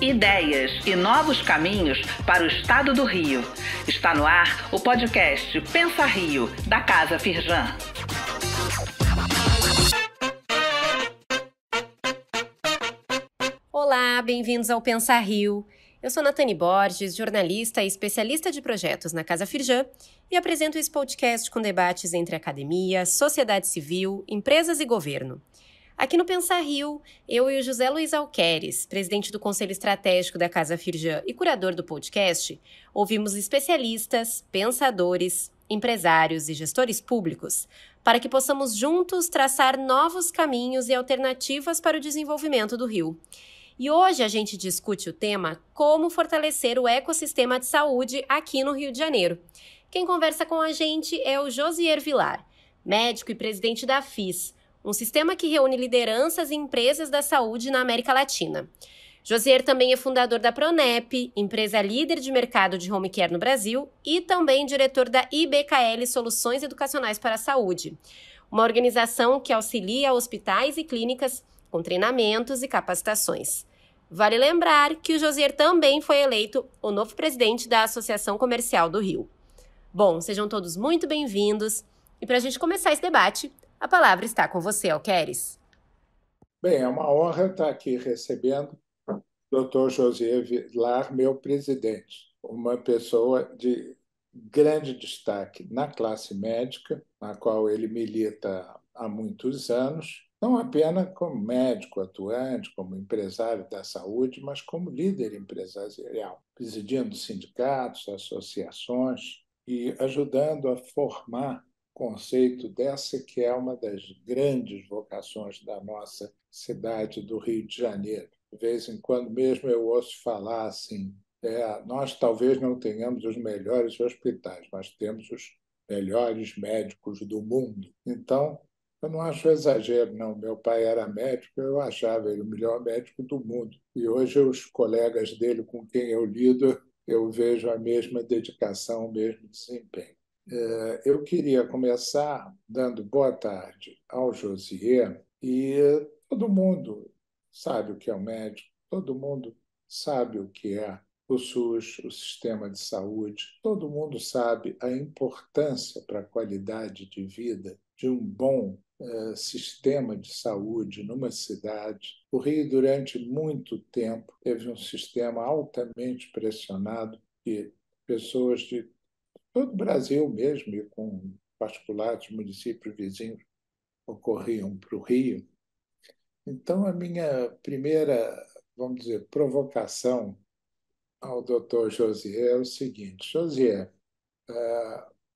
ideias e novos caminhos para o estado do Rio. Está no ar o podcast Pensa Rio, da Casa Firjan. Olá, bem-vindos ao Pensa Rio. Eu sou Natane Borges, jornalista e especialista de projetos na Casa Firjan e apresento esse podcast com debates entre academia, sociedade civil, empresas e governo. Aqui no Pensa Rio, eu e o José Luiz Alqueres, presidente do Conselho Estratégico da Casa Firjan e curador do podcast, ouvimos especialistas, pensadores, empresários e gestores públicos para que possamos juntos traçar novos caminhos e alternativas para o desenvolvimento do Rio. E hoje a gente discute o tema como fortalecer o ecossistema de saúde aqui no Rio de Janeiro. Quem conversa com a gente é o Josier Vilar, médico e presidente da FIS, um sistema que reúne lideranças e empresas da saúde na América Latina. Josier também é fundador da Pronep, empresa líder de mercado de home care no Brasil, e também diretor da IBKL Soluções Educacionais para a Saúde, uma organização que auxilia hospitais e clínicas com treinamentos e capacitações. Vale lembrar que o Josier também foi eleito o novo presidente da Associação Comercial do Rio. Bom, sejam todos muito bem-vindos. E para a gente começar esse debate, a palavra está com você, Alqueres. Bem, é uma honra estar aqui recebendo o Dr. Josier Vilar, meu presidente, uma pessoa de grande destaque na classe médica, na qual ele milita há muitos anos, não apenas como médico atuante, como empresário da saúde, mas como líder empresarial, presidindo sindicatos, associações e ajudando a formar conceito dessa que é uma das grandes vocações da nossa cidade do Rio de Janeiro. De vez em quando mesmo eu ouço falar assim, nós talvez não tenhamos os melhores hospitais, mas temos os melhores médicos do mundo. Então, eu não acho exagero, não. Meu pai era médico, eu achava ele o melhor médico do mundo. E hoje os colegas dele com quem eu lido, eu vejo a mesma dedicação, o mesmo desempenho. Eu queria começar dando boa tarde ao Josier, e todo mundo sabe o que é o médico, todo mundo sabe o que é o SUS, o sistema de saúde, todo mundo sabe a importância para a qualidade de vida de um bom sistema de saúde numa cidade. O Rio, durante muito tempo, teve um sistema altamente pressionado e pessoas de todo o Brasil mesmo, e com particulares municípios vizinhos, ocorriam para o Rio. Então, a minha primeira, vamos dizer, provocação ao doutor Josier é o seguinte: Josier,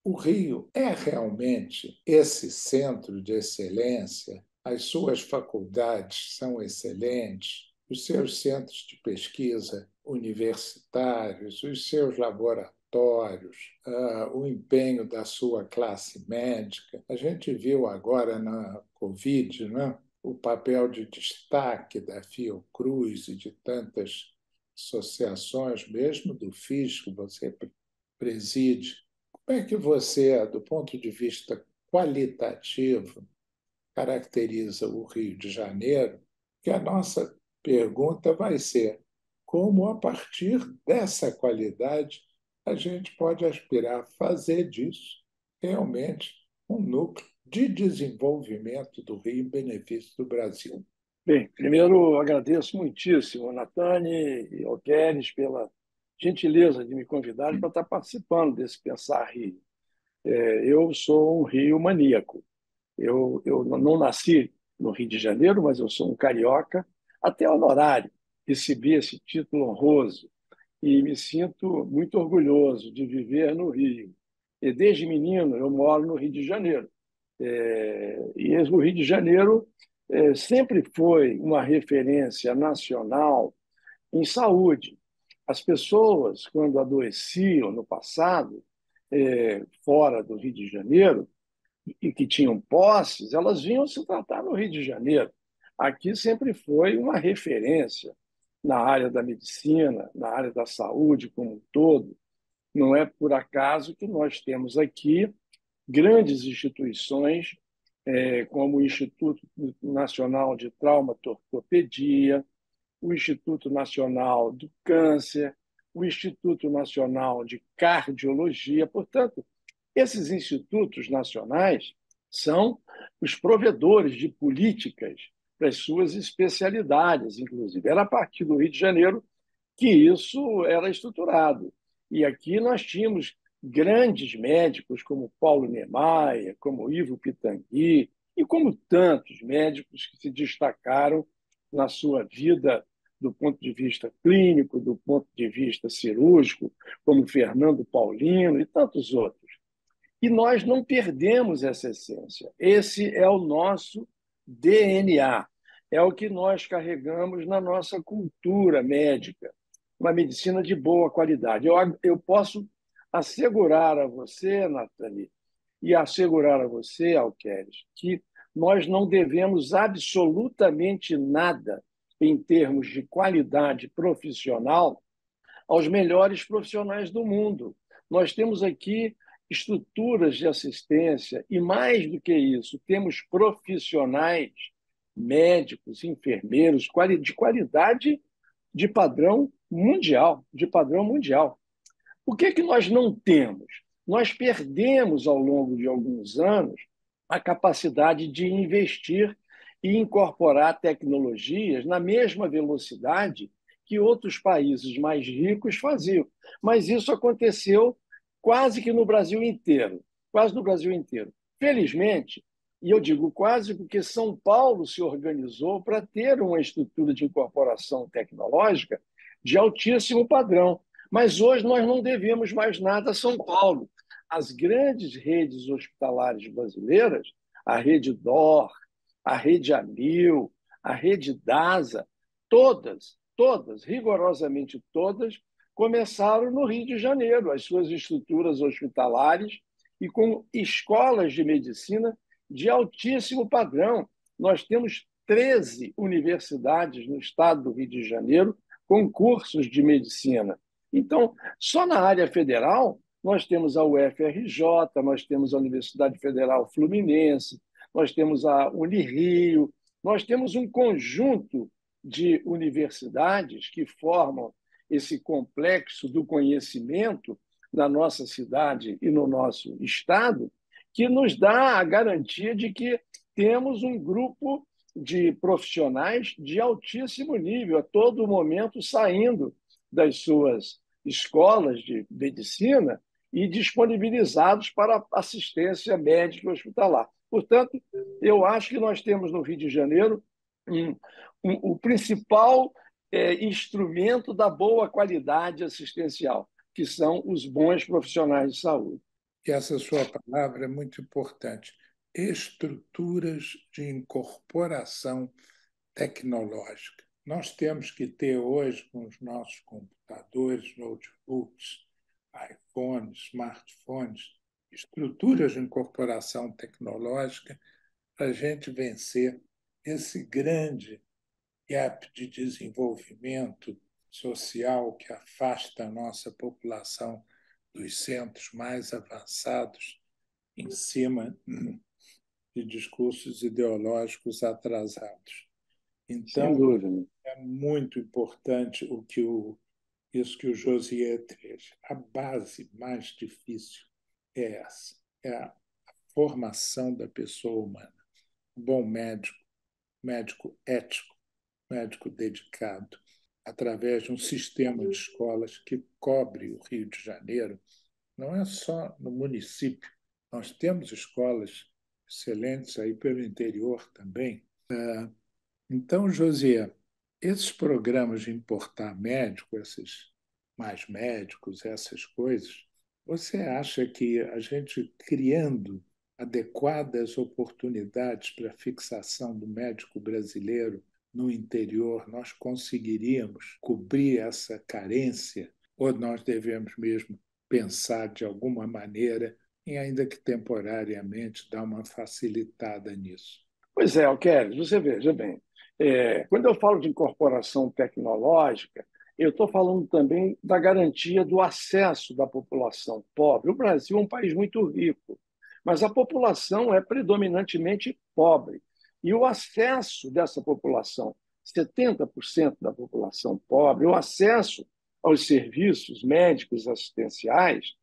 o Rio é realmente esse centro de excelência? As suas faculdades são excelentes, os seus centros de pesquisa universitários, os seus laboratórios, o empenho da sua classe médica. A gente viu agora na Covid, né, o papel de destaque da Fiocruz e de tantas associações, mesmo do FIS, que você preside. Como é que você, do ponto de vista qualitativo, caracteriza o Rio de Janeiro? Que a nossa pergunta vai ser: como, a partir dessa qualidade, a gente pode aspirar a fazer disso realmente um núcleo de desenvolvimento do Rio em benefício do Brasil? Bem, primeiro agradeço muitíssimo, Natane e Alqueres, pela gentileza de me convidar para estar participando desse Pensar Rio. Eu sou um Rio maníaco. Eu não nasci no Rio de Janeiro, mas eu sou um carioca, até honorário. Recebi esse título honroso e me sinto muito orgulhoso de viver no Rio. E desde menino eu moro no Rio de Janeiro. E o Rio de Janeiro sempre foi uma referência nacional em saúde. As pessoas, quando adoeciam no passado, fora do Rio de Janeiro, e que tinham posses, elas vinham se tratar no Rio de Janeiro. Aqui sempre foi uma referência na área da medicina, na área da saúde como um todo. Não é por acaso que nós temos aqui grandes instituições, como o Instituto Nacional de Traumatologia, o Instituto Nacional do Câncer, o Instituto Nacional de Cardiologia. Portanto, esses institutos nacionais são os provedores de políticas para as suas especialidades, inclusive. Era a partir do Rio de Janeiro que isso era estruturado. E aqui nós tínhamos grandes médicos como Paulo Niemeyer, como Ivo Pitangui, e como tantos médicos que se destacaram na sua vida do ponto de vista clínico, do ponto de vista cirúrgico, como Fernando Paulino e tantos outros. E nós não perdemos essa essência. Esse é o nosso DNA, é o que nós carregamos na nossa cultura médica, uma medicina de boa qualidade. Eu posso assegurar a você, Nathalie, e assegurar a você, Alqueres, que nós não devemos absolutamente nada em termos de qualidade profissional aos melhores profissionais do mundo. Nós temos aqui estruturas de assistência e, mais do que isso, temos profissionais, médicos, enfermeiros, de qualidade de padrão mundial, de padrão mundial. O que é que nós não temos? Nós perdemos, ao longo de alguns anos, a capacidade de investir e incorporar tecnologias na mesma velocidade que outros países mais ricos faziam. Mas isso aconteceu quase que no Brasil inteiro, quase no Brasil inteiro. Felizmente, e eu digo quase porque São Paulo se organizou para ter uma estrutura de incorporação tecnológica de altíssimo padrão. Mas hoje nós não devemos mais nada a São Paulo. As grandes redes hospitalares brasileiras, a Rede DOR, a Rede Amil, a Rede DASA, todas, rigorosamente todas, começaram no Rio de Janeiro, as suas estruturas hospitalares e com escolas de medicina de altíssimo padrão. Nós temos 13 universidades no estado do Rio de Janeiro com cursos de medicina. Então, só na área federal, nós temos a UFRJ, nós temos a Universidade Federal Fluminense, nós temos a Unirio, nós temos um conjunto de universidades que formam esse complexo do conhecimento na nossa cidade e no nosso estado, que nos dá a garantia de que temos um grupo de profissionais de altíssimo nível, a todo momento saindo das suas escolas de medicina e disponibilizados para assistência médica e hospitalar. Portanto, eu acho que nós temos no Rio de Janeiro o principal instrumento da boa qualidade assistencial, que são os bons profissionais de saúde. E essa sua palavra é muito importante. Estruturas de incorporação tecnológica. Nós temos que ter hoje, com os nossos computadores, notebooks, iPhones, smartphones, estruturas de incorporação tecnológica para a gente vencer esse grande gap de desenvolvimento social que afasta a nossa população dos centros mais avançados em cima de discursos ideológicos atrasados. Então, é muito importante isso que o Josier traz. A base mais difícil é essa, é a formação da pessoa humana. Um bom médico, médico ético, médico dedicado, através de um sistema de escolas que cobre o Rio de Janeiro, não é só no município. Nós temos escolas excelentes aí pelo interior também. Então, José, esses programas de importar médico, esses mais médicos, essas coisas, você acha que a gente criando adequadas oportunidades para a fixação do médico brasileiro no interior, nós conseguiríamos cobrir essa carência? Ou nós devemos mesmo pensar de alguma maneira em, ainda que temporariamente, dar uma facilitada nisso? Pois é, Alqueres, você veja bem, quando eu falo de incorporação tecnológica, eu estou falando também da garantia do acesso da população pobre. O Brasil é um país muito rico, mas a população é predominantemente pobre. E o acesso dessa população, 70% da população pobre, o acesso aos serviços médicos assistenciais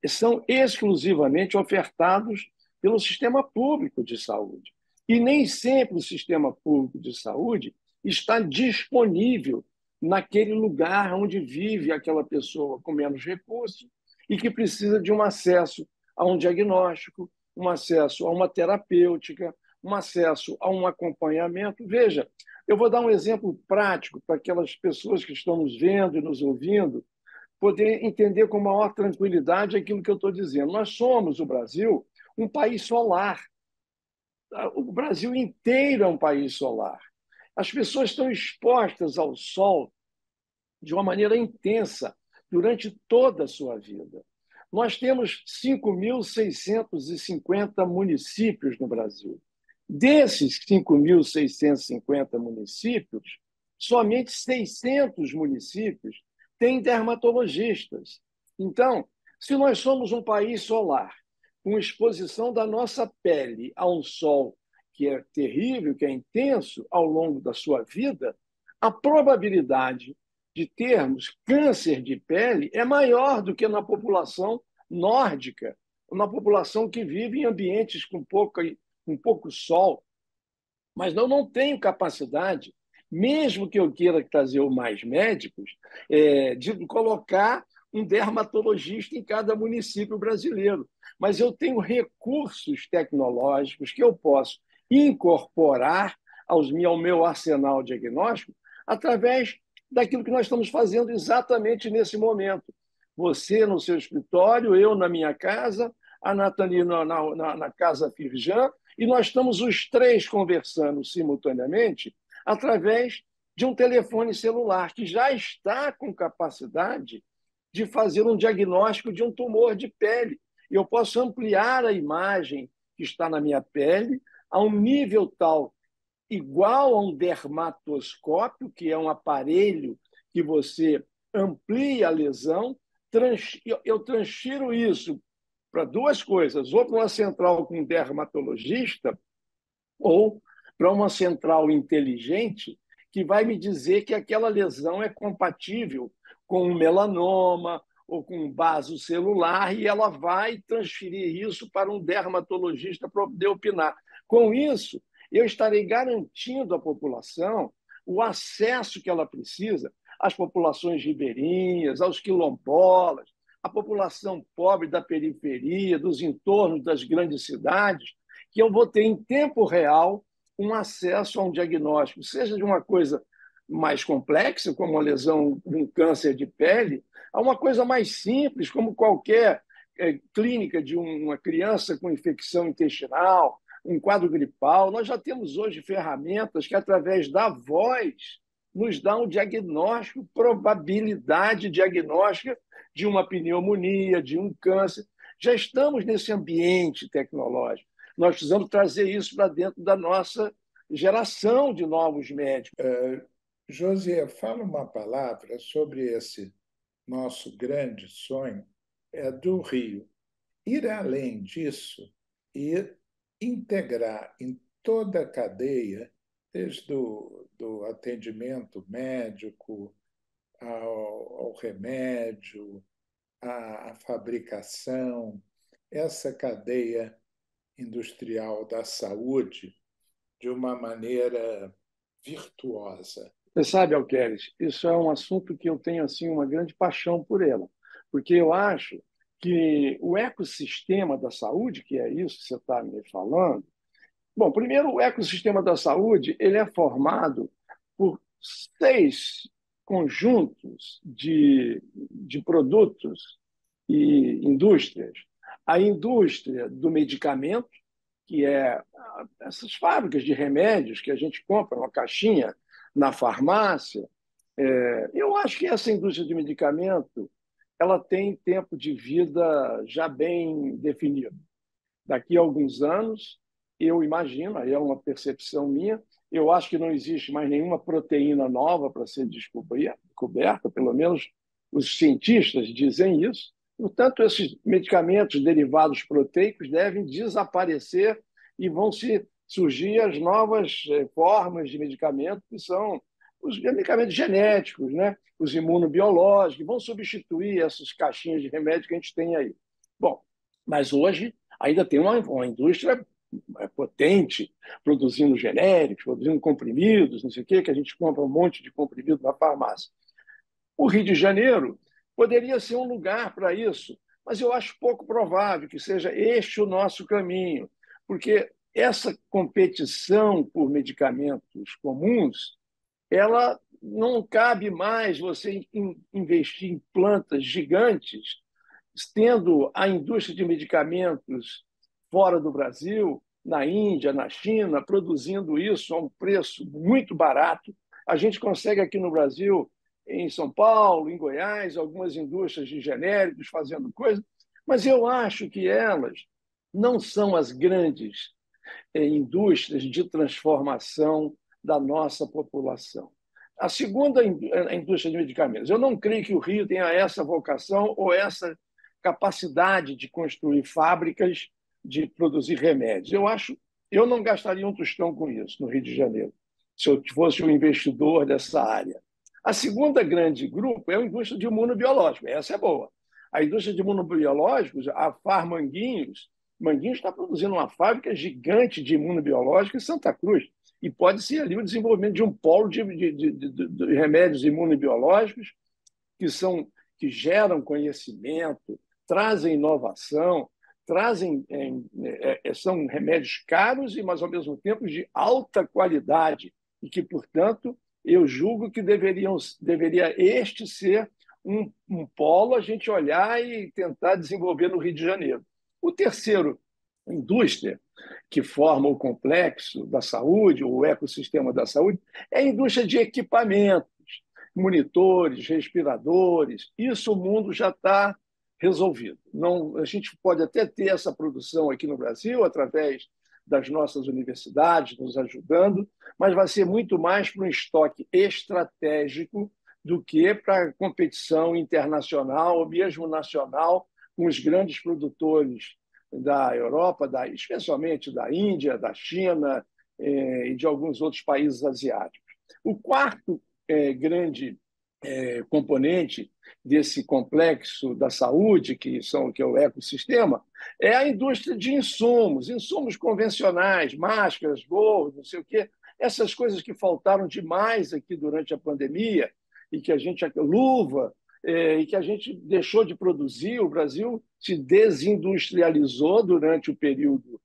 são exclusivamente ofertados pelo sistema público de saúde. E nem sempre o sistema público de saúde está disponível naquele lugar onde vive aquela pessoa com menos recursos e que precisa de um acesso a um diagnóstico, um acesso a uma terapêutica, um acesso a um acompanhamento. Veja, eu vou dar um exemplo prático para aquelas pessoas que estão nos vendo e nos ouvindo poder entender com maior tranquilidade aquilo que eu estou dizendo. Nós somos, o Brasil, um país solar. O Brasil inteiro é um país solar. As pessoas estão expostas ao sol de uma maneira intensa durante toda a sua vida. Nós temos 5.650 municípios no Brasil. Desses 5.650 municípios, somente 600 municípios têm dermatologistas. Então, se nós somos um país solar, com exposição da nossa pele a um sol que é terrível, que é intenso ao longo da sua vida, a probabilidade de termos câncer de pele é maior do que na população nórdica, na população que vive em ambientes com pouco sol. Mas eu não tenho capacidade, mesmo que eu queira trazer mais médicos, de colocar um dermatologista em cada município brasileiro. Mas eu tenho recursos tecnológicos que eu posso incorporar ao meu arsenal diagnóstico através daquilo que nós estamos fazendo exatamente nesse momento. Você no seu escritório, eu na minha casa, a Nathalie na Casa Firjan, e nós estamos os três conversando simultaneamente através de um telefone celular que já está com capacidade de fazer um diagnóstico de um tumor de pele. Eu posso ampliar a imagem que está na minha pele a um nível tal igual a um dermatoscópio, que é um aparelho que você amplia a lesão. Eu transfiro isso para duas coisas, ou para uma central com um dermatologista, ou para uma central inteligente que vai me dizer que aquela lesão é compatível com um melanoma ou com um vaso celular, e ela vai transferir isso para um dermatologista para poder opinar. Com isso, eu estarei garantindo à população o acesso que ela precisa às populações ribeirinhas, aos quilombolas, à população pobre da periferia, dos entornos das grandes cidades, que eu vou ter em tempo real um acesso a um diagnóstico, seja de uma coisa mais complexa, como uma lesão, um câncer de pele, a uma coisa mais simples, como qualquer clínica de uma criança com infecção intestinal, um quadro gripal. Nós já temos hoje ferramentas que, através da voz, nos dão um diagnóstico, probabilidade diagnóstica de uma pneumonia, de um câncer. Já estamos nesse ambiente tecnológico. Nós precisamos trazer isso para dentro da nossa geração de novos médicos. José, fala uma palavra sobre esse nosso grande sonho do Rio. Ir além disso e integrar em toda a cadeia, desde do atendimento médico ao remédio, à fabricação, essa cadeia industrial da saúde de uma maneira virtuosa. Você sabe, Alqueres, isso é um assunto que eu tenho assim uma grande paixão por ela, porque eu acho que o ecossistema da saúde, que é isso que você está me falando, bom, primeiro, o ecossistema da saúde ele é formado por 6 conjuntos de produtos e indústrias. A indústria do medicamento, que é essas fábricas de remédios que a gente compra uma caixinha na farmácia. Eu acho que essa indústria de medicamento ela tem tempo de vida já bem definido. Daqui a alguns anos, eu imagino, aí é uma percepção minha, eu acho que não existe mais nenhuma proteína nova para ser descoberta, pelo menos os cientistas dizem isso. Portanto, esses medicamentos derivados proteicos devem desaparecer e vão se surgir as novas formas de medicamento, que são os medicamentos genéticos, né? Os imunobiológicos, que vão substituir essas caixinhas de remédio que a gente tem aí. Bom, mas hoje ainda tem uma indústria potente, produzindo genéricos, produzindo comprimidos, não sei o quê, que a gente compra um monte de comprimido na farmácia. O Rio de Janeiro poderia ser um lugar para isso, mas eu acho pouco provável que seja este o nosso caminho, porque essa competição por medicamentos comuns, ela não cabe mais você investir em plantas gigantes, tendo a indústria de medicamentos fora do Brasil, na Índia, na China, produzindo isso a um preço muito barato. A gente consegue aqui no Brasil, em São Paulo, em Goiás, algumas indústrias de genéricos fazendo coisa, mas eu acho que elas não são as grandes indústrias de transformação da nossa população. A segunda a indústria de medicamentos. Eu não creio que o Rio tenha essa vocação ou essa capacidade de construir fábricas de produzir remédios. Eu não gastaria um tostão com isso no Rio de Janeiro, se eu fosse um investidor dessa área. A segunda grande grupo é a indústria de imunobiológicos. Essa é boa. A indústria de imunobiológicos, a Manguinhos está produzindo uma fábrica gigante de imunobiológicos em Santa Cruz. E pode ser ali o desenvolvimento de um polo de remédios imunobiológicos que geram conhecimento, trazem inovação, são remédios caros, mas, ao mesmo tempo, de alta qualidade, e que, portanto, eu julgo que deveria este ser um polo a gente olhar e tentar desenvolver no Rio de Janeiro. O terceiro, indústria, que forma o complexo da saúde, o ecossistema da saúde, é a indústria de equipamentos, monitores, respiradores. Isso o mundo já está resolvido. Não, a gente pode até ter essa produção aqui no Brasil, através das nossas universidades nos ajudando, mas vai ser muito mais para um estoque estratégico do que para competição internacional ou mesmo nacional com os grandes produtores da Europa, especialmente da Índia, da China e de alguns outros países asiáticos. O quarto grande componente desse complexo da saúde, que é o ecossistema, é a indústria de insumos convencionais, máscaras, gorros, não sei o quê, essas coisas que faltaram demais aqui durante a pandemia e que luva, e que a gente deixou de produzir. O Brasil se desindustrializou durante o período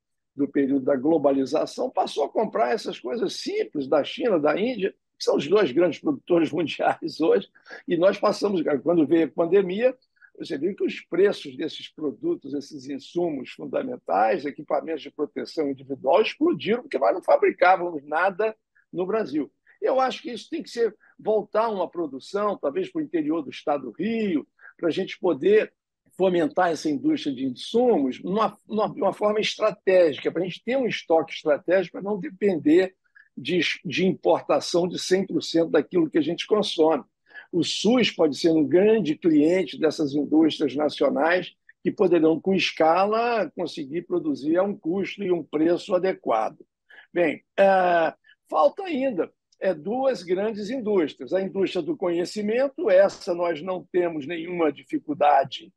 da globalização, passou a comprar essas coisas simples da China, da Índia, que são os dois grandes produtores mundiais hoje, e nós passamos, quando veio a pandemia, você viu que os preços desses produtos, esses insumos fundamentais, equipamentos de proteção individual, explodiram, porque nós não fabricávamos nada no Brasil. Eu acho que isso tem que voltar a uma produção, talvez para o interior do estado do Rio, para a gente poder fomentar essa indústria de insumos de uma forma estratégica, para a gente ter um estoque estratégico para não depender de importação de 100% daquilo que a gente consome. O SUS pode ser um grande cliente dessas indústrias nacionais que poderão, com escala, conseguir produzir a um custo e um preço adequado. Bem, falta ainda duas grandes indústrias. A indústria do conhecimento, essa nós não temos nenhuma dificuldade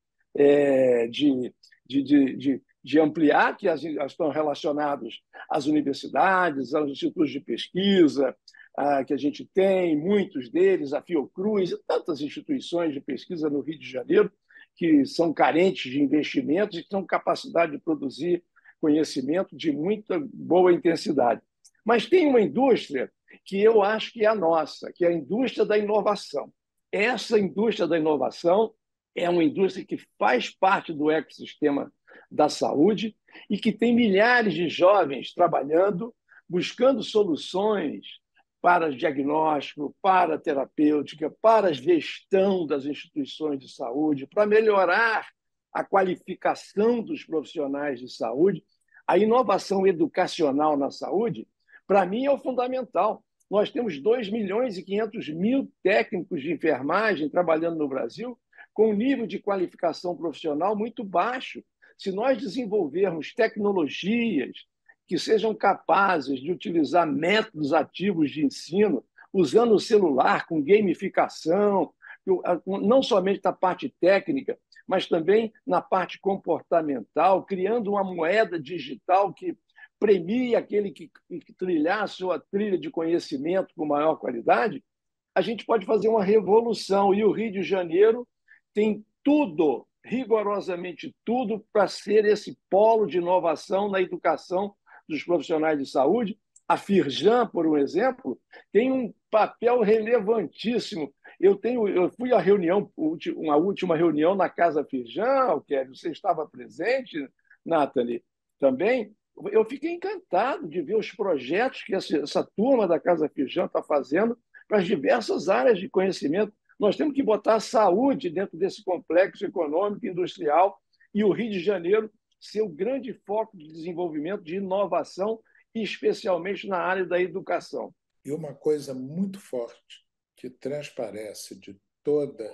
de ampliar, que estão relacionados às universidades, aos institutos de pesquisa, que a gente tem, muitos deles, a Fiocruz, e tantas instituições de pesquisa no Rio de Janeiro, que são carentes de investimentos e que têm capacidade de produzir conhecimento de muita boa intensidade. Mas tem uma indústria que eu acho que é a nossa, que é a indústria da inovação. Essa indústria da inovação é uma indústria que faz parte do ecossistema da saúde e que tem milhares de jovens trabalhando, buscando soluções para diagnóstico, para terapêutica, para a gestão das instituições de saúde, para melhorar a qualificação dos profissionais de saúde. A inovação educacional na saúde, para mim, é o fundamental. Nós temos 2.500.000 técnicos de enfermagem trabalhando no Brasil com um nível de qualificação profissional muito baixo. Se nós desenvolvermos tecnologias que sejam capazes de utilizar métodos ativos de ensino, usando o celular com gamificação, não somente na parte técnica, mas também na parte comportamental, criando uma moeda digital que premie aquele que trilhar a sua trilha de conhecimento com maior qualidade, a gente pode fazer uma revolução. E o Rio de Janeiro tem tudo, rigorosamente tudo, para ser esse polo de inovação na educação dos profissionais de saúde. A Firjan, por um exemplo, tem um papel relevantíssimo. Eu fui à reunião, uma última reunião na Casa Firjan, Kelly, você estava presente, Nathalie, também. Eu fiquei encantado de ver os projetos que essa turma da Casa Firjan está fazendo para as diversas áreas de conhecimento. Nós temos que botar a saúde dentro desse complexo econômico e industrial e o Rio de Janeiro ser o grande foco de desenvolvimento, de inovação, especialmente na área da educação. E uma coisa muito forte que transparece de toda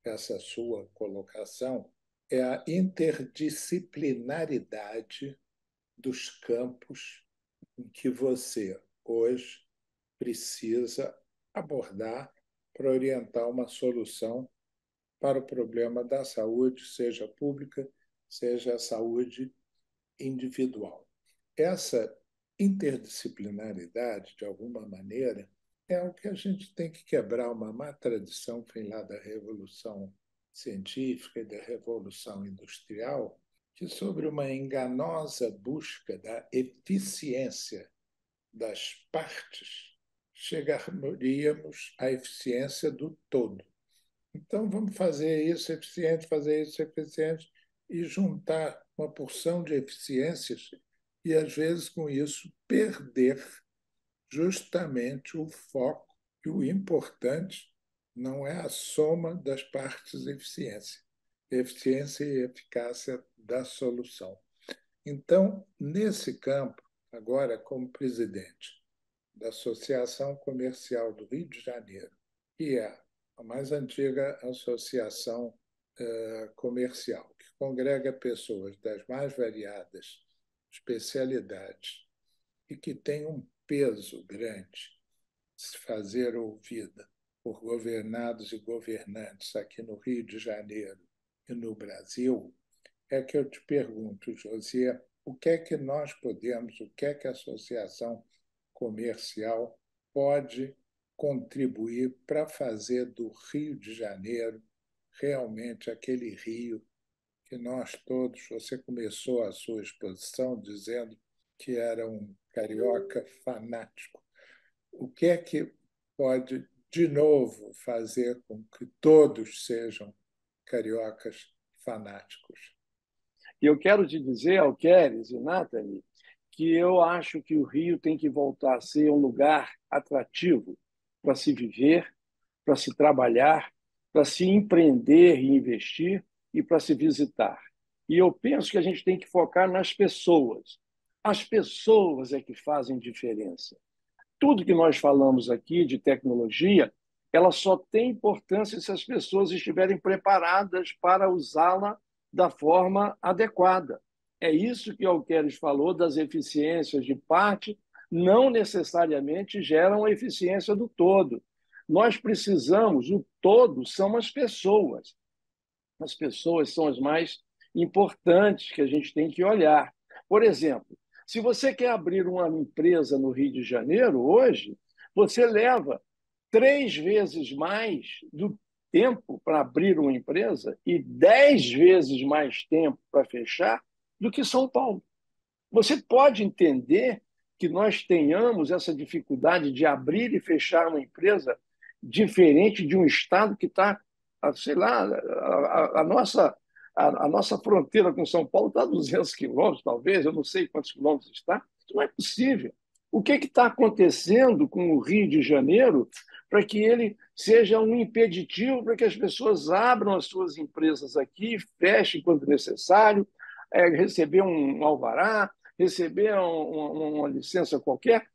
essa sua colocação é a interdisciplinaridade dos campos em que você hoje precisa abordar para orientar uma solução para o problema da saúde, seja pública, seja a saúde individual. Essa interdisciplinaridade, de alguma maneira, é o que a gente tem que quebrar, uma má tradição que vem lá da Revolução Científica e da Revolução Industrial, que sobre uma enganosa busca da eficiência das partes, chegaríamos à eficiência do todo. Então, vamos fazer isso eficiente, e juntar uma porção de eficiências e, às vezes, com isso, perder justamente o foco, que o importante não é a soma das partes de eficiência e eficácia da solução. Então, nesse campo, agora como presidente da Associação Comercial do Rio de Janeiro, que é a mais antiga associação comercial, que congrega pessoas das mais variadas especialidades e que tem um peso grande de se fazer ouvida por governados e governantes aqui no Rio de Janeiro e no Brasil, é que eu te pergunto, José, o que é que nós podemos, o que é que a associação comercial pode contribuir para fazer do Rio de Janeiro realmente aquele Rio que nós todos... Você começou a sua exposição dizendo que era um carioca fanático. O que é que pode, de novo, fazer com que todos sejam cariocas fanáticos? E eu quero te dizer, Alqueres e Nathalie, que eu acho que o Rio tem que voltar a ser um lugar atrativo para se viver, para se trabalhar, para se empreender e investir e para se visitar. E eu penso que a gente tem que focar nas pessoas. As pessoas é que fazem diferença. Tudo que nós falamos aqui de tecnologia, ela só tem importância se as pessoas estiverem preparadas para usá-la da forma adequada. É isso que o Alqueres falou das eficiências de parte, não necessariamente geram a eficiência do todo. Nós precisamos, o todo são as pessoas. As pessoas são as mais importantes que a gente tem que olhar. Por exemplo, se você quer abrir uma empresa no Rio de Janeiro hoje, você leva 3 vezes mais do tempo para abrir uma empresa e 10 vezes mais tempo para fechar do que São Paulo. Você pode entender que nós tenhamos essa dificuldade de abrir e fechar uma empresa diferente de um estado que está, sei lá, a nossa fronteira com São Paulo está a 200 quilômetros, talvez, eu não sei quantos quilômetros está. Isso não é possível. O que está acontecendo com o Rio de Janeiro para que ele seja um impeditivo para que as pessoas abram as suas empresas aqui, fechem quando necessário, receber um alvará, receber uma licença qualquer?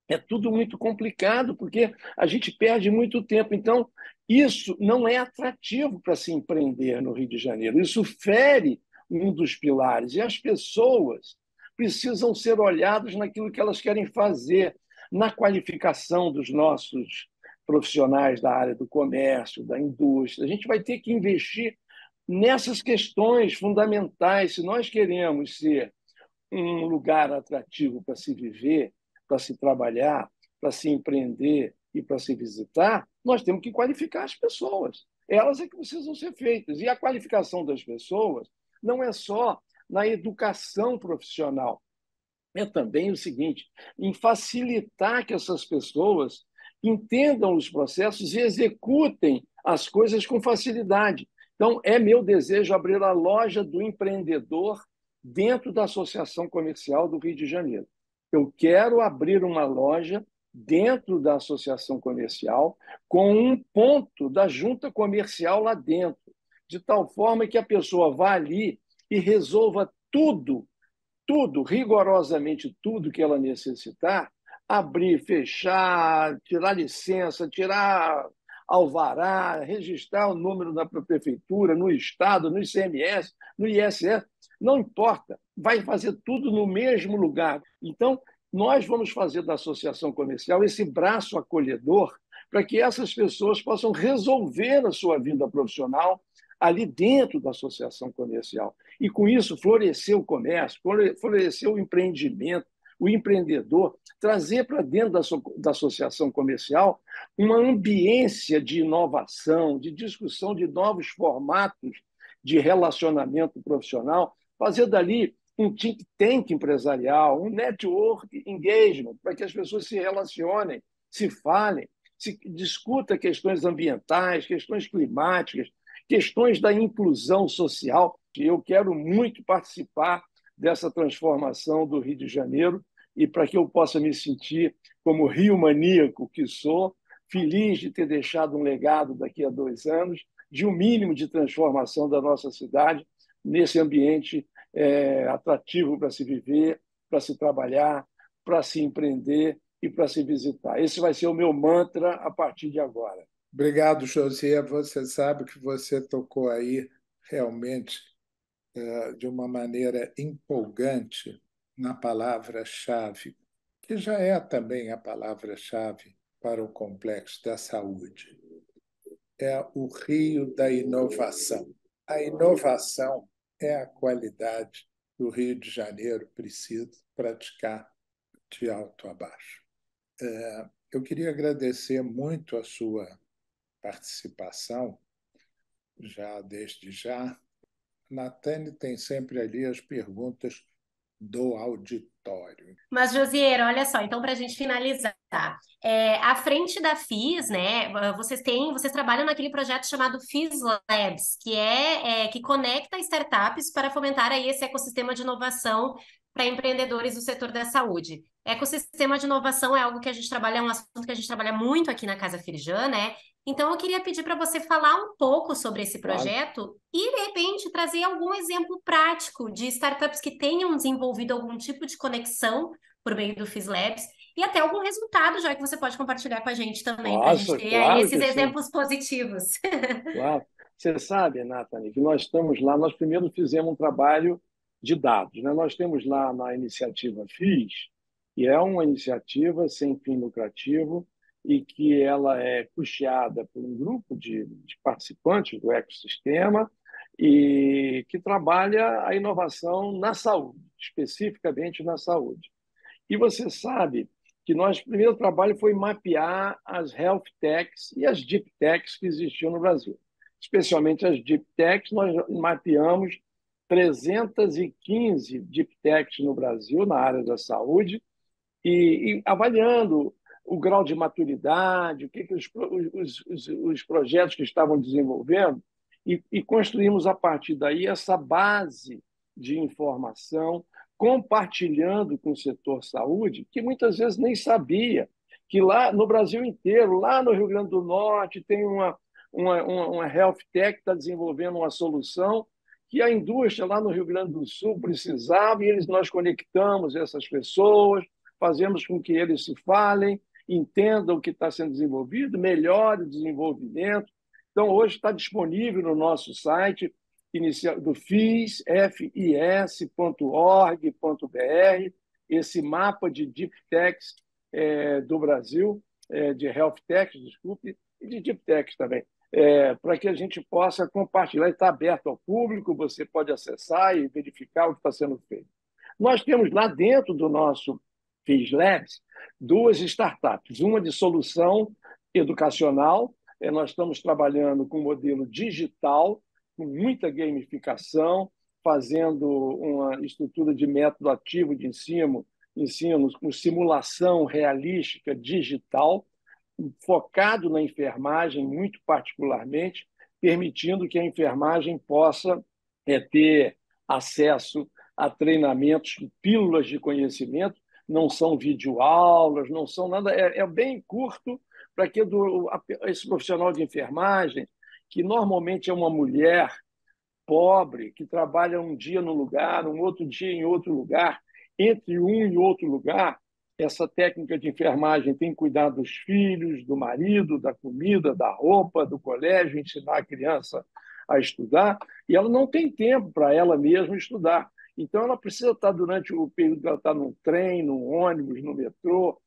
É tudo muito complicado, porque a gente perde muito tempo. Então, isso não é atrativo para se empreender no Rio de Janeiro. Isso fere um dos pilares. E as pessoas precisam ser olhadas naquilo que elas querem fazer, na qualificação dos nossos profissionais da área do comércio, da indústria. A gente vai ter que investir nessas questões fundamentais. Se nós queremos ser um lugar atrativo para se viver, para se trabalhar, para se empreender e para se visitar, nós temos que qualificar as pessoas. Elas é que precisam ser feitas. E a qualificação das pessoas não é só na educação profissional, é também o seguinte, em facilitar que essas pessoas entendam os processos e executem as coisas com facilidade. Então, é meu desejo abrir a loja do empreendedor dentro da Associação Comercial do Rio de Janeiro. Eu quero abrir uma loja dentro da Associação Comercial com um ponto da junta comercial lá dentro, de tal forma que a pessoa vá ali e resolva tudo, rigorosamente tudo que ela necessitar, abrir, fechar, tirar licença, tirar alvará, registrar o número na prefeitura, no Estado, no ICMS, no ISS, não importa, vai fazer tudo no mesmo lugar. Então, nós vamos fazer da associação comercial esse braço acolhedor para que essas pessoas possam resolver a sua vida profissional ali dentro da associação comercial. E, com isso, florescer o comércio, florescer o empreendimento, o empreendedor, trazer para dentro da associação comercial uma ambiência de inovação, de discussão de novos formatos de relacionamento profissional, fazer dali um think tank empresarial, um network engagement, para que as pessoas se relacionem, se falem, se discuta questões ambientais, questões climáticas, questões da inclusão social. Eu quero muito participar dessa transformação do Rio de Janeiro e para que eu possa me sentir como rio maníaco que sou, feliz de ter deixado um legado daqui a 2 anos, de um mínimo de transformação da nossa cidade nesse ambiente atrativo para se viver, para se trabalhar, para se empreender e para se visitar. Esse vai ser o meu mantra a partir de agora. Obrigado, José. Você sabe que você tocou aí realmente de uma maneira empolgante na palavra-chave, que já é também a palavra-chave para o complexo da saúde. É o rio da inovação. A inovação é a qualidade que o Rio de Janeiro precisa praticar de alto a baixo. Eu queria agradecer muito a sua participação, já desde já. Natane tem sempre ali as perguntas do auditório. Mas, Josiero, olha só, então, para a gente finalizar, à frente da FIS, né, vocês trabalham naquele projeto chamado FIS Labs, que conecta startups para fomentar aí esse ecossistema de inovação para empreendedores do setor da saúde. Ecossistema de inovação é algo que a gente trabalha, é um assunto que a gente trabalha muito aqui na Casa Firjan, né? Então, eu queria pedir para você falar um pouco sobre esse projeto e, de repente, trazer algum exemplo prático de startups que tenham desenvolvido algum tipo de conexão por meio do FIS Labs e até algum resultado, já que você pode compartilhar com a gente também, para a gente ter aí esses exemplos positivos. Claro. Você sabe, Nathalie, que nós estamos lá, nós primeiro fizemos um trabalho de dados, né? Nós temos lá na iniciativa FIS, que é uma iniciativa sem fim lucrativo, e que ela é custeada por um grupo de participantes do ecossistema e que trabalha a inovação na saúde, especificamente na saúde. E você sabe que nosso primeiro trabalho foi mapear as health techs e as deep techs que existiam no Brasil. Especialmente as deep techs, nós mapeamos 315 deep techs no Brasil, na área da saúde, e avaliando o grau de maturidade, o que os projetos que estavam desenvolvendo, e construímos, a partir daí, essa base de informação, compartilhando com o setor saúde, que muitas vezes nem sabia que lá no Brasil inteiro, lá no Rio Grande do Norte, tem uma health tech que está desenvolvendo uma solução que a indústria lá no Rio Grande do Sul precisava, e nós conectamos essas pessoas, fazemos com que eles se falem, entendam o que está sendo desenvolvido, melhore o desenvolvimento. Então, hoje está disponível no nosso site do FIS, fis.org.br, esse mapa de Deep Techs do Brasil, de Health Techs, desculpe, e de Deep Techs também, para que a gente possa compartilhar. Está aberto ao público, você pode acessar e verificar o que está sendo feito. Nós temos lá dentro do nosso FIS Labs 2 startups, uma de solução educacional. Nós estamos trabalhando com um modelo digital, com muita gamificação, fazendo uma estrutura de método ativo de ensino com simulação realística digital, focado na enfermagem, muito particularmente, permitindo que a enfermagem possa ter acesso a treinamentos, pílulas de conhecimento, não são videoaulas, não são nada, é bem curto para que esse profissional de enfermagem, que normalmente é uma mulher pobre, que trabalha um dia num lugar, um outro dia em outro lugar, entre um e outro lugar, essa técnica de enfermagem tem que cuidar dos filhos, do marido, da comida, da roupa, do colégio, ensinar a criança a estudar, e ela não tem tempo para ela mesma estudar. Então, ela precisa estar, durante o período que ela está num trem, num ônibus, no metrô,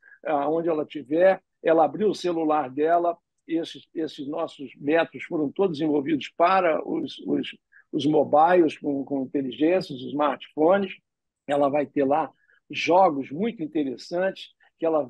onde ela estiver, ela abrir o celular dela. Esses nossos métodos foram todos desenvolvidos para os mobiles com inteligência, os smartphones. Ela vai ter lá jogos muito interessantes que ela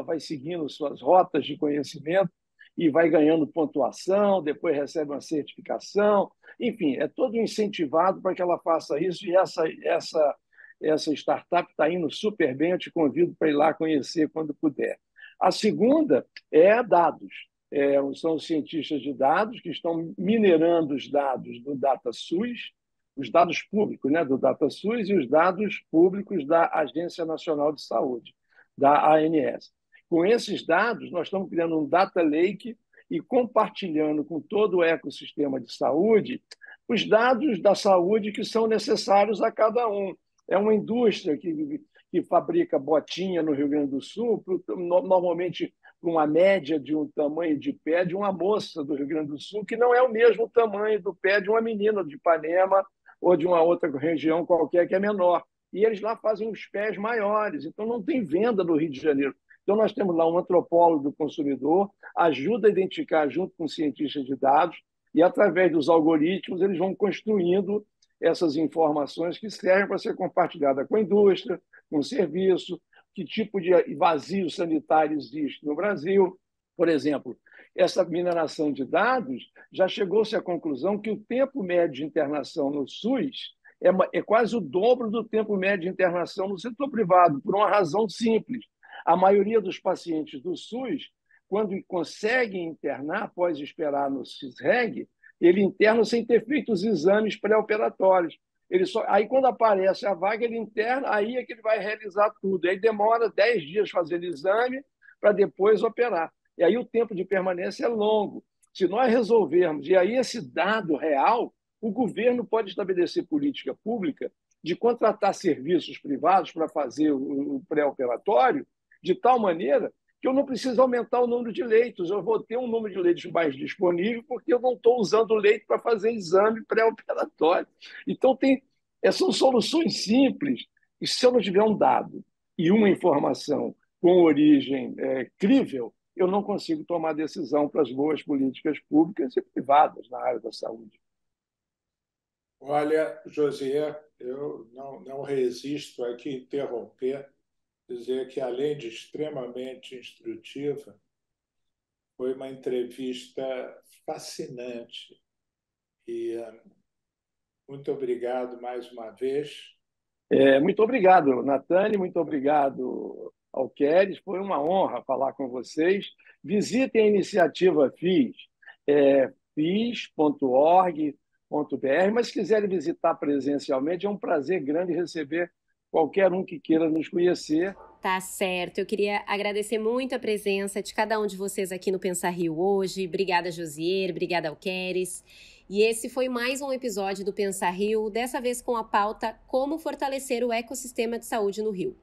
vai seguindo suas rotas de conhecimento e vai ganhando pontuação, depois recebe uma certificação. Enfim, é todo incentivado para que ela faça isso, e essa startup está indo super bem. Eu te convido para ir lá conhecer quando puder. A segunda é dados. São os cientistas de dados que estão minerando os dados do DataSUS, os dados públicos, né, do DataSUS, e os dados públicos da Agência Nacional de Saúde, da ANS. Com esses dados, nós estamos criando um data lake e compartilhando com todo o ecossistema de saúde os dados da saúde que são necessários a cada um. É uma indústria que fabrica botinha no Rio Grande do Sul, normalmente com uma média de um tamanho de pé de uma moça do Rio Grande do Sul, que não é o mesmo tamanho do pé de uma menina de Ipanema ou de uma outra região qualquer que é menor. E eles lá fazem os pés maiores, então não tem venda no Rio de Janeiro. Então, nós temos lá um antropólogo do consumidor, ajuda a identificar junto com cientistas de dados, e através dos algoritmos eles vão construindo essas informações que servem para ser compartilhada com a indústria, com o serviço, que tipo de vazio sanitário existe no Brasil. Por exemplo, essa mineração de dados já chegou-se à conclusão que o tempo médio de internação no SUS é quase o dobro do tempo médio de internação no setor privado, por uma razão simples. A maioria dos pacientes do SUS, quando conseguem internar, após esperar no CISREG, ele interna sem ter feito os exames pré-operatórios. Aí, quando aparece a vaga, ele interna, aí é que ele vai realizar tudo. Aí demora 10 dias fazendo exame para depois operar. E aí o tempo de permanência é longo. Se nós resolvermos, e aí esse dado real, o governo pode estabelecer política pública de contratar serviços privados para fazer o pré-operatório, de tal maneira que eu não preciso aumentar o número de leitos, eu vou ter um número de leitos mais disponível porque eu não estou usando o leito para fazer exame pré-operatório. Então, são soluções simples, e se eu não tiver um dado e uma informação com origem crível, eu não consigo tomar decisão para as boas políticas públicas e privadas na área da saúde. Olha, Josier, eu não resisto aqui a interromper, dizer que, além de extremamente instrutiva, foi uma entrevista fascinante. E muito obrigado mais uma vez. Muito obrigado, Natane, muito obrigado, Alqueres. Foi uma honra falar com vocês. Visitem a iniciativa FIS, fis.org.br, mas se quiserem visitar presencialmente, é um prazer grande receber qualquer um que queira nos conhecer. Tá certo. Eu queria agradecer muito a presença de cada um de vocês aqui no Pensar Rio hoje. Obrigada, Josier. Obrigada, Alqueres. E esse foi mais um episódio do Pensar Rio, dessa vez com a pauta Como fortalecer o ecossistema de saúde no Rio.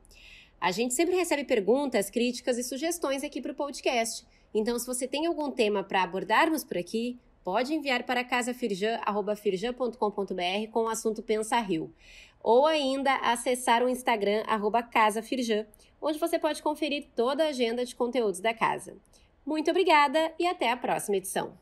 A gente sempre recebe perguntas, críticas e sugestões aqui para o podcast. Então, se você tem algum tema para abordarmos por aqui, pode enviar para casafirjan@firjan.com.br com o assunto Pensa Rio. Ou ainda acessar o Instagram @casafirjan, onde você pode conferir toda a agenda de conteúdos da casa. Muito obrigada e até a próxima edição.